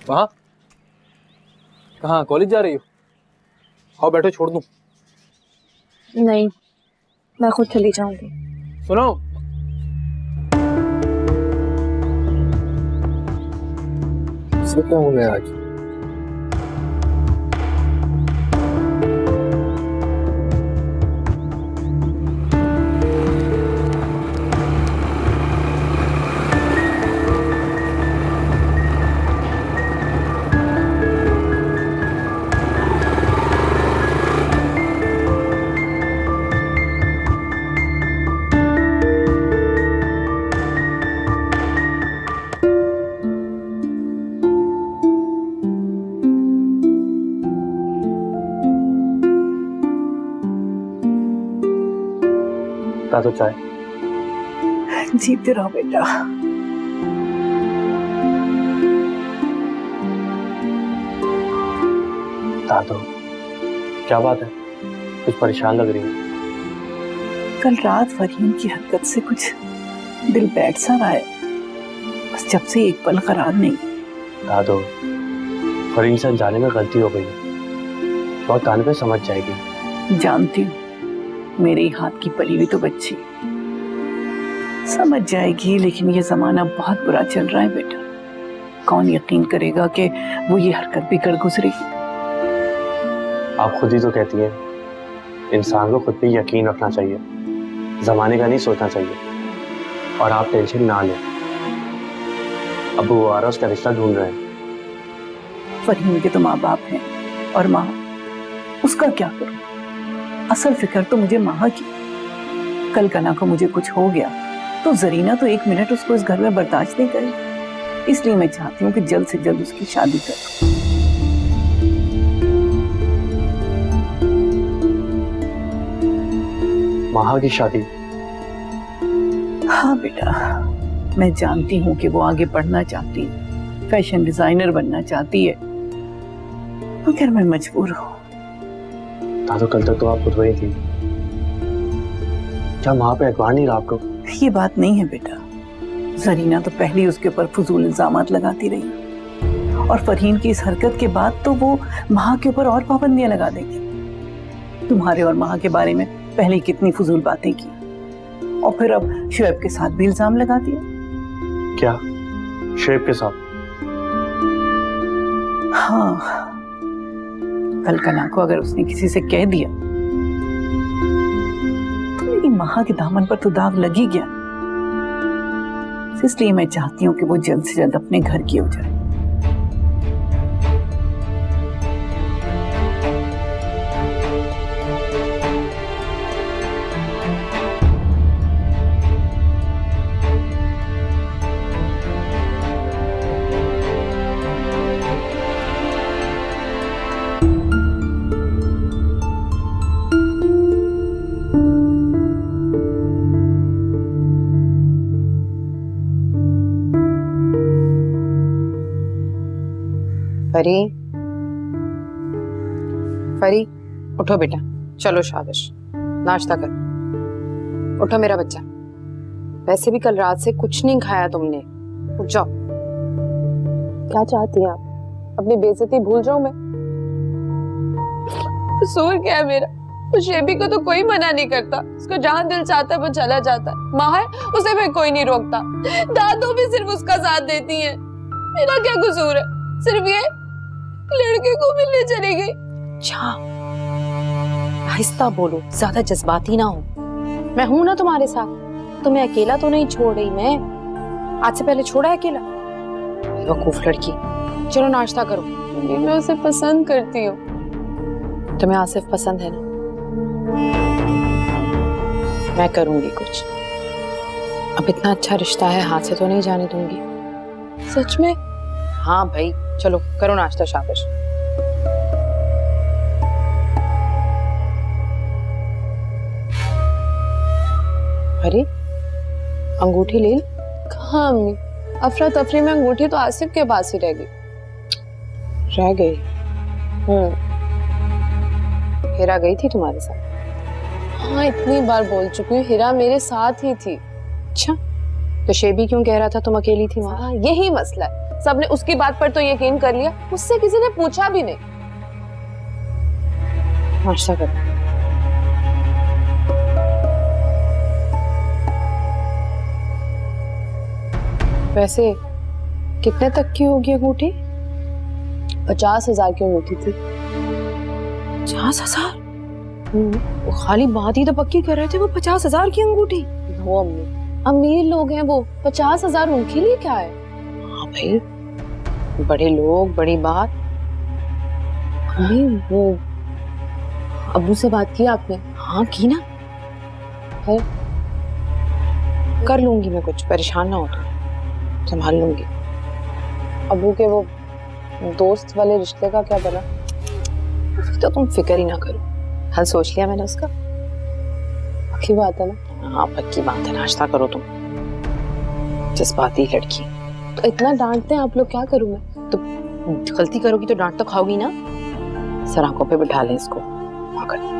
वहाँ कहाँ कॉलेज जा रही हो? आओ बैठो, छोड़ दूं? नहीं, मैं खुद चली जाऊंगी। सुनो, सब क्या हो गया आज? तो चाय। जीते रहो बेटा। दादू, क्या बात है? कुछ परेशान लग रही है। कल रात फरहीन की हरकत से कुछ दिल बैठ सा रहा है, बस जब से एक पल करार नहीं। दादू, फरहीन से अनजाने में गलती हो गई है, बहुत टाइम पे समझ जाएगी। जानती हूँ, मेरे ही हाथ की पली हुई तो बच्ची समझ जाएगी, लेकिन ये जमाना बहुत बुरा चल रहा है बेटा। कौन यकीन करेगा कि वो ये हरकत भी कर गुजरेगी। आप खुद ही तो कहती हैं, इंसान को खुद पे यकीन रखना चाहिए, जमाने का नहीं सोचना चाहिए। और आप टेंशन ना लें, अबू वो आरस का रिश्ता ढूंढ रहे हैं। फरहीन के तो माँ बाप हैं, और माँ, उसका क्या करूं? असल फिक्र तो मुझे माँ की। कल कना को मुझे कुछ हो गया तो जरीना तो एक मिनट उसको इस घर में बर्दाश्त नहीं करेगी। इसलिए मैं चाहती हूँ कि जल्द से जल्द उसकी शादी करूं। माहा की शादी? हाँ बेटा, मैं जानती हूँ कि वो आगे पढ़ना चाहती है, फैशन डिजाइनर बनना चाहती है, मगर मैं मजबूर हूँ। दादू, कल तक तो आप खुद वही थी, क्या माँ पे एतबार नहीं रहा आपको? ये बात नहीं है बेटा। जरीना तो पहले ही उसके ऊपर फजूल इल्जामात लगाती रही, और फरहीन की इस हरकत के बाद तो वो माँ के ऊपर और पाबंदियां लगा देगी। तुम्हारे और माँ के बारे में पहले कितनी फजूल बातें की, और फिर अब शुएब के साथ भी इल्जाम लगा दिया। क्या शुएब के साथ? हाँ, कल कना को अगर उसने किसी से कह दिया तो मेरी माँ के दामन पर तो दाग लग ही गया। इसलिए मैं चाहती हूँ कि वो जल्द से जल्द अपने घर की हो जाए। परी, परी, उठो बेटा, चलो शाबाश, नाश्ता कर। उठो मेरा बच्चा, वैसे भी कल रात से कुछ नहीं खाया तुमने, उठ जाओ। क्या चाहती हैं आप? अपनी बेइज्जती भूल जाऊं मैं? कसूर क्या है मेरा? उस शेबी को तो कोई मना नहीं करता, उसको जहां दिल चाहता है वो चला जाता है। माँ है, उसे फिर कोई नहीं रोकता। दादू भी सिर्फ उसका साथ देती है। मेरा क्या कसूर है? सिर्फ ये लड़के को मिलने चली गई। अच्छा, आहिस्ता बोलो, ज्यादा जज्बाती ना हो। मैं हूं ना तुम्हारे साथ, तुम्हें अकेला तो नहीं छोड़ रही मैं। आज से पहले छोड़ा है अकेला? बेवकूफ लड़की, चलो नाश्ता करो। मैं उसे पसंद करती हूँ। तुम्हें आसिफ पसंद है ना? मैं करूंगी कुछ। अब इतना अच्छा रिश्ता है, हाथ से तो नहीं जाने दूंगी। सच में? हाँ भाई, चलो करो नाश्ता, शाबाश। अरे अंगूठी ले ली। कहाँ अम्मी? अफरा तफरी में अंगूठी तो आसिफ के पास ही रह गई। रह गई? हिरा गई थी तुम्हारे साथ? हाँ, इतनी बार बोल चुकी हूँ, हिरा मेरे साथ ही थी। अच्छा, तो शेबी क्यों कह रहा था तुम अकेली थी वहां? हाँ, यही मसला है। सबने उसकी बात पर तो यकीन कर लिया, उससे किसी ने पूछा भी नहीं। नाश्ता कर। वैसे कितने तक की होगी अंगूठी? 50,000 की अंगूठी थी। 50,000? वो खाली बात ही तो पक्की कर रहे थे, वो 50,000 की अंगूठी। वो अम्मी, अमीर लोग हैं वो, 50,000 उनके लिए क्या है? हाँ भाई, बड़े लोग, बड़ी बात। अम्मी, वो अब्बू से बात की आपने? हाँ की ना, है? कर लूंगी मैं, कुछ परेशान ना हो तो, संभाल लूंगी। अब्बू के वो दोस्त वाले रिश्ते का क्या बना? तो तुम फिक्र ही ना करो, हल सोच लिया मैंने उसका। पक्की बात है ना? हाँ पक्की बात है, नाश्ता करो तुम, जज्बाती लड़की। तो इतना डांटते हैं आप लोग, क्या करूं मैं? तो गलती करोगी तो डांट तो खाओगी ना। सर आंखों पे बिठा लें इसको, पागल।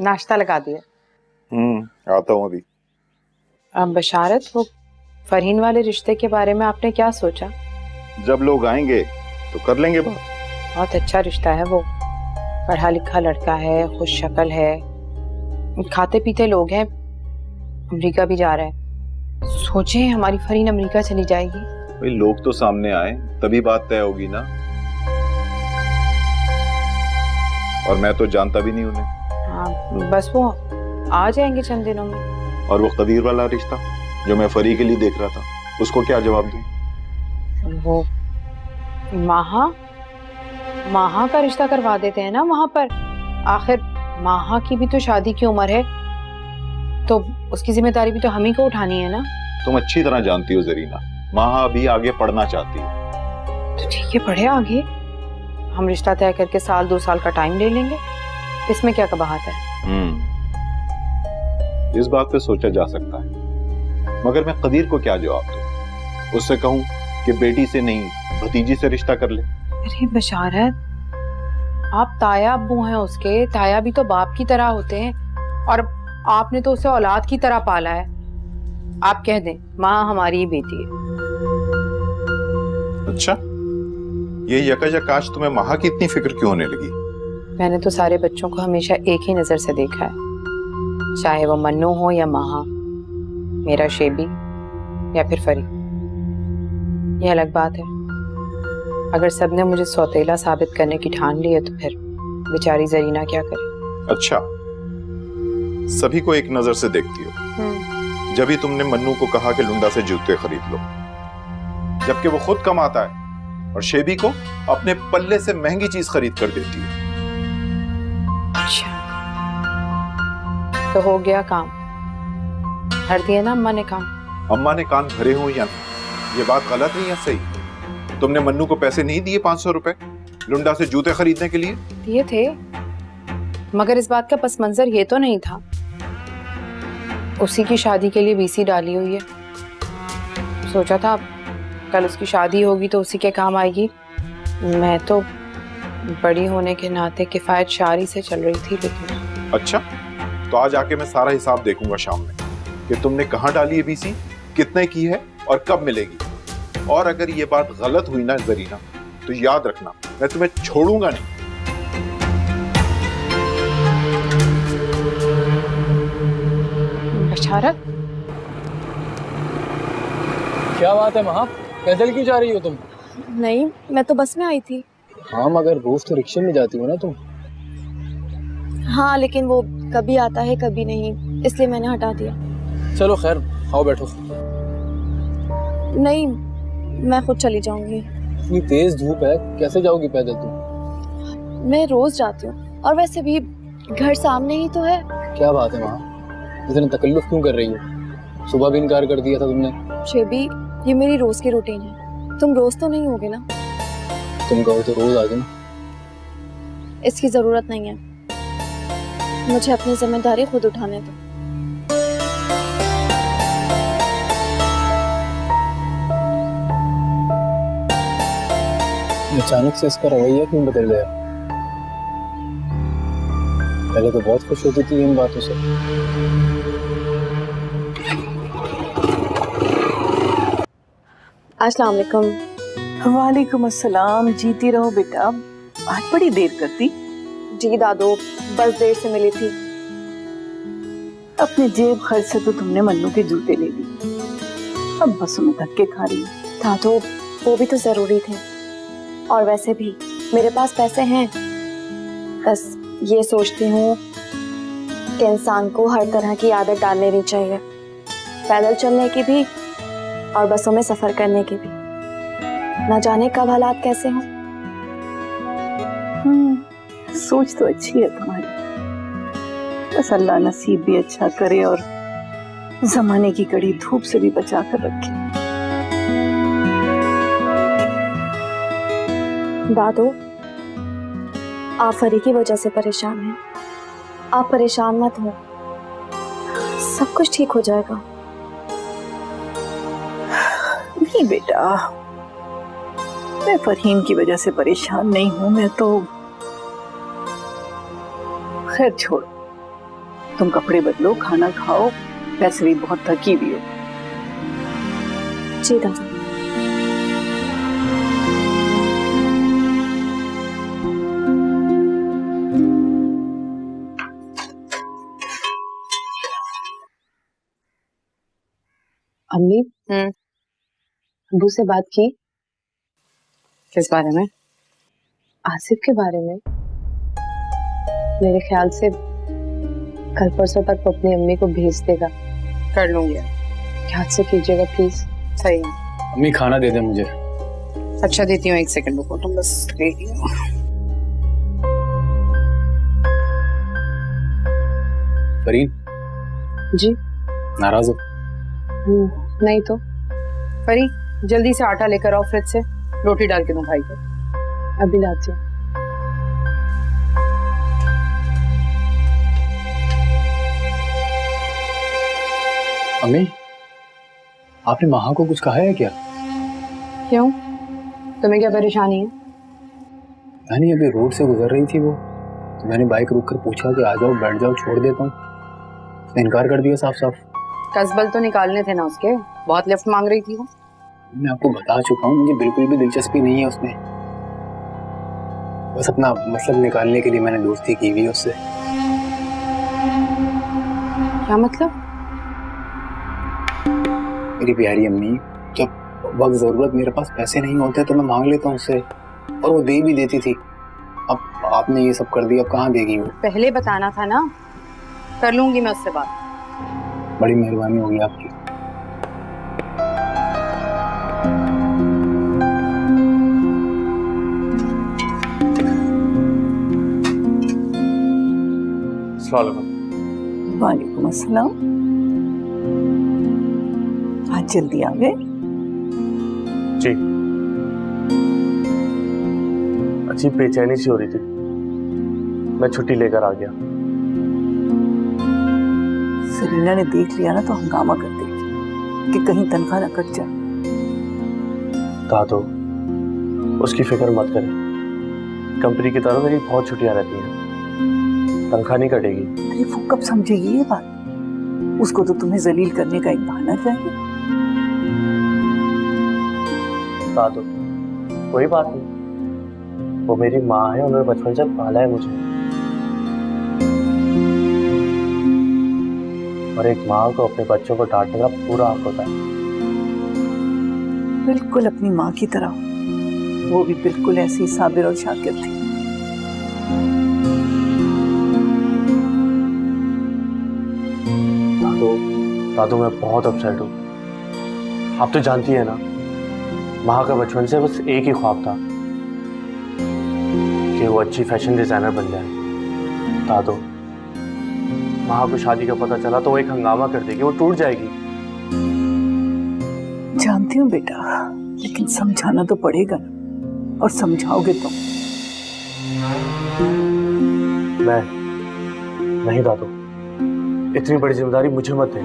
नाश्ता लगा दिया। आता हूँ अभी। अब बशारत, वो फरहीन वाले रिश्ते के बारे में आपने क्या सोचा? जब लोग आएंगे तो कर लेंगे बात। बहुत अच्छा रिश्ता है वो, पढ़ा लिखा लड़का है, खुश शक्ल है, खाते पीते लोग हैं, अमेरिका भी जा रहा है। सोचे हमारी फरहीन अमेरिका चली जाएगी। भाई लोग तो सामने आए तभी बात तय होगी ना, और मैं तो जानता भी नहीं उन्हें। हाँ बस वो आ जाएंगे चंद दिनों में। और वो कदीर वाला रिश्ता जो मैं फरी के लिए देख रहा था, उसको क्या जवाब दूं? वो माहा का रिश्ता करवा देते हैं ना वहां पर। आखिर माहा की भी तो शादी की उम्र है, तो उसकी जिम्मेदारी भी तो हम ही को उठानी है ना। तुम अच्छी तरह जानती हो जरीना, माहा अभी आगे पढ़ना चाहती है। तो ठीक है, पढ़े आगे, हम रिश्ता तय करके 1-2 साल का टाइम ले लेंगे, इसमें क्या कबाहत है। इस बात पे सोचा जा सकता है, मगर मैं कदीर को क्या जवाब दूं? उससे कहूं कि बेटी से नहीं भतीजी से रिश्ता कर ले? अरे बशारत, आप ताया अब्बू हैं उसके, ताया भी तो बाप की तरह होते हैं, और आपने तो उसे औलाद की तरह पाला है। आप कह दें माँ हमारी ही बेटी है। अच्छा, ये यकायकाश तुम्हें माहा की इतनी फिक्र क्यों होने लगी? मैंने तो सारे बच्चों को हमेशा एक ही नजर से देखा है, चाहे वो मन्नू हो या माहा, मेरा शेबी या फिर फरी। ये अलग बात है, अगर सबने मुझे सौतेला साबित करने की ठान ली है तो फिर बेचारी जरीना क्या करे। अच्छा, सभी को एक नजर से देखती हो। जब ही तुमने मन्नू को कहा कि लुंडा से जूते खरीद लो, जबकि वो खुद कमाता है और शेबी को अपने पल्ले से महंगी चीज खरीद कर देती है। अच्छा, तो हो गया काम, भर दिया ना अम्मा ने काम। अम्मा ने कान भरे हो या नहीं, ये बात गलत नहीं है सही? तुमने मन्नू को पैसे नहीं दिए 500 रुपए लुंडा से जूते खरीदने के लिए? दिए थे, मगर इस बात का पस मंजर ये तो नहीं था। उसी की शादी के लिए बीसी डाली हुई है, सोचा था कल उसकी शादी होगी तो उसी के काम आएगी। मैं तो बड़ी होने के नाते किफायत शारी से चल रही थी, लेकिन अच्छा, तो आज आके मैं सारा हिसाब देखूंगा शाम में कि तुमने कहाँ डाली है बीसी, कितने की है और कब मिलेगी। और अगर ये बात गलत हुई ना जरीना, तो याद रखना मैं तुम्हें छोड़ूंगा नहीं। बशारत, क्या बात है महा, पैदल क्यों जा रही हो तुम? नहीं, मैं तो बस में आई थी। हाँ मगर रोज तो रिक्शे में जाती हो ना तुम। हाँ लेकिन वो कभी आता है कभी नहीं, इसलिए मैंने हटा दिया। चलो खैर, आओ बैठो। नहीं, मैं खुद चली जाऊंगी। इतनी तेज धूप है, कैसे जाओगी पैदल तुम? मैं रोज जाती हूँ, और वैसे भी घर सामने ही तो है। क्या बात है महा, इतने तकल्लुफ क्यों कर रही हो? सुबह भी इनकार कर दिया था तुमने। शेबी, ये मेरी रोज की रूटीन है, तुम रोज तो नहीं होगे ना? तुम कहो तो रोज आ जाऊं। इसकी जरूरत नहीं है, मुझे अपनी जिम्मेदारी खुद उठाने दो। अचानक से इसका रवैया क्यों बदल गया? पहले तो बहुत खुश होती थी इन बातों से। अस्सलाम वालेकुम। वालेकुम अस्सलाम। जीती रहो बेटा। आज बड़ी देर करती। जी दादू, बस देर से मिली थी। अपने जेब खर्च से तो तुमने मन्नू के जूते ले ली, अब बसों में धक्के खा रही हो। दादू, वो भी तो जरूरी थे, और वैसे भी मेरे पास पैसे हैं। बस ये सोचती हूँ कि इंसान को हर तरह की आदत डाल लेनी चाहिए, पैदल चलने की भी और बसों में सफर करने की भी। ना जाने कब हालात कैसे हों। सोच तो अच्छी है तुम्हारी, बस अल्लाह नसीब भी अच्छा करे और जमाने की कड़ी धूप से भी बचा कर रखे। दादू, आप फरी की वजह से परेशान हैं। आप परेशान मत हो, सब कुछ ठीक हो जाएगा। नहीं बेटा, मैं फरहीन की वजह से परेशान नहीं हूं। मैं तो खैर छोड़ो, तुम कपड़े बदलो, खाना खाओ, वैसे भी बहुत थकी भी हो। जी दादू। अम्मी, अबू से बात की? किस बारे में? आसिफ के बारे में। मेरे ख्याल से कल परसों तक वो अपनी अम्मी को भेज देगा। कर लूंगी, याद से कीजिएगा प्लीज। सही है। अम्मी खाना दे दे मुझे। अच्छा देती हूँ, 1 सेकंड रुको, तुम बस रेडी हो। फरीन जी? नाराज हो? नहीं तो। फरी, जल्दी से आटा लेकर आओ फ्रिज से, रोटी डाल के दूं भाई को। अभी लाती हूँ। अम्मी, आपने महा को कुछ कहा है क्या? क्यों? तुम्हें क्या परेशानी है? यानी अभी रोड से गुजर रही थी वो, तो मैंने बाइक रोक कर पूछा कि आ जाओ, बैठ जाओ, छोड़ देता हूँ। उसने इनकार कर दिया साफ साफ। कसबल तो निकालने थे ना उसके, बहुत लिफ्ट मांग रही थी वो। मैं आपको बता चुका हूँ, मुझे बिल्कुल भी दिलचस्पी नहीं है उसमें। बस अपना मतलब निकालने के लिए मैंने दोस्ती की हुई है उससे। क्या मतलब? मेरी प्यारी अम्मी, जब वक्त जरूरत मेरे पास पैसे नहीं होते तो मैं मांग लेता हूँ उससे, और वो दे भी देती थी। अब आपने ये सब कर दिया, अब कहाँ देगी वो? पहले बताना था ना, कर लूंगी मैं उससे बात। बड़ी मेहरबानी होगी आपकी। वालेकुम अस्सलाम। आज जल्दी आ गए? जी, अच्छी बेचैनी सी हो रही थी, मैं छुट्टी लेकर आ गया। सरीना ने देख लिया ना तो हंगामा कर देगी कि कहीं तनख्वाह न कट जाए। दादो, उसकी फिक्र मत करें, कंपनी की तरफ मेरी बहुत छुट्टियां रहती हैं, तनख्वाह नहीं कटेगी। अरे वो कब समझेगी ये बात? उसको तो तुम्हें जलील करने का एक बहाना चाहिए। दादो, कोई बात नहीं, वो मेरी माँ है, उन्होंने बचपन से पाला है मुझे, और एक माँ को अपने बच्चों को डांटने का पूरा हक होता है। बिल्कुल अपनी माँ की तरह, वो भी बिल्कुल ऐसी साबिर और शाकिर थी। दादू, मैं बहुत अपसेट हूँ। आप तो जानती है ना, माँ का बचपन से बस एक ही ख्वाब था कि वो अच्छी फैशन डिजाइनर बन जाए। दादू, माँ को शादी का पता चला तो वो एक हंगामा कर देगी, वो टूट जाएगी। जानती हूँ बेटा, लेकिन समझाना तो पड़ेगा ना, और समझाओगे तुम। मैं नहीं दादू, इतनी बड़ी जिम्मेदारी मुझे मत दे,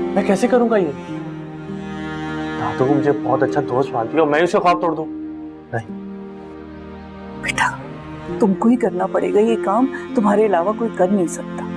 मैं कैसे करूंगा ये? दादू मुझे बहुत अच्छा दोस्त मानती है और मैं उसे ख्वाब तोड़ दूं? नहीं, बेटा तुमको ही करना पड़ेगा ये काम, तुम्हारे अलावा कोई कर नहीं सकता।